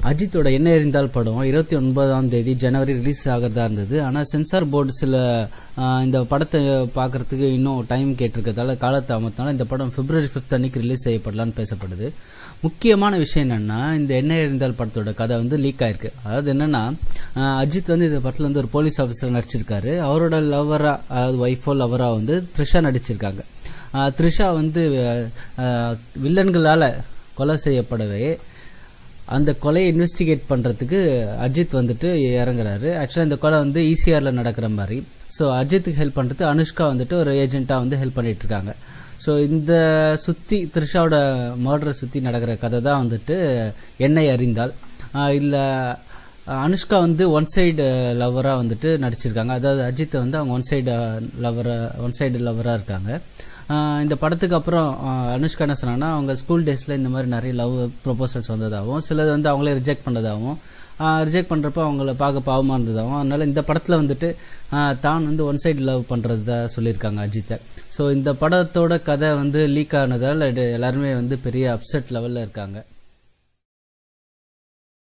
அஜித்தோட என்ன எறிந்தால் படம் 29ஆம் தேதி ஜனவரி ரிலீஸ் ஆகிறதா இருந்தது. ஆனால் சென்சார் போர்டு சில இந்த படத்தை பார்க்குறதுக்கு இன்னும் டைம் கேட்டிருக்கிறதால காலத்தாமத்தினால இந்த படம் February 5 அன்னைக்கு ரிலீஸ் செய்யப்படலான்னு பேசப்படுது. முக்கியமான விஷயம் என்னென்னா, இந்த என்ன எறிந்தால் படத்தோட கதை வந்து லீக் ஆயிருக்கு. அதாவது என்னென்னா, அஜித் வந்து இந்த படத்தில் வந்து ஒரு போலீஸ் ஆஃபீஸர் நடிச்சிருக்காரு. அவரோட லவராக, அதாவது ஒய்ஃபோ லவராக வந்து த்ரிஷா நடிச்சிருக்காங்க. த்ரிஷா வந்து வில்லன்களால் கொலை செய்யப்படவே அந்த கொலையை இன்வெஸ்டிகேட் பண்ணுறதுக்கு அஜித் வந்துட்டு இறங்குறாரு. ஆக்சுவலாக இந்த கொலை வந்து ஈசிஆரில் நடக்கிற மாதிரி. ஸோ அஜித்துக்கு ஹெல்ப் பண்ணுறது அனுஷ்கா வந்துட்டு ஒரு ஏஜென்ட்டாக வந்து ஹெல்ப் பண்ணிகிட்ருக்காங்க. ஸோ இந்த சுற்றி த்ரிஷாவோட மர்டரை சுற்றி நடக்கிற கதை தான் வந்துட்டு என்னை அறிந்தால். இல்லை அனுஷ்கா வந்து ஒன் சைடு லவராக வந்துட்டு நடிச்சிருக்காங்க. அதாவது அஜித்தை வந்து அவங்க ஒன் சைடு லவராக இருக்காங்க. இந்த படத்துக்கு அப்புறம் அனுஷ்கா என்ன சொன்னாங்கன்னா, அவங்க ஸ்கூல் டேஸில் இந்த மாதிரி நிறைய லவ் ப்ரொபோசல்ஸ் வந்ததாகவும், சிலது வந்து அவங்களே ரிஜெக்ட் பண்ணதாகவும், ரிஜெக்ட் பண்ணுறப்போ அவங்கள பார்க்க பாவமாக இருந்ததாகவும், அதனால் இந்த படத்தில் வந்துட்டு தான் வந்து ஒன் சைடு லவ் பண்ணுறதா சொல்லியிருக்காங்க அஜித்தை. ஸோ இந்த படத்தோட கதை வந்து லீக் ஆனதால் எல்லாருமே வந்து பெரிய அப்செட் லெவலில் இருக்காங்க.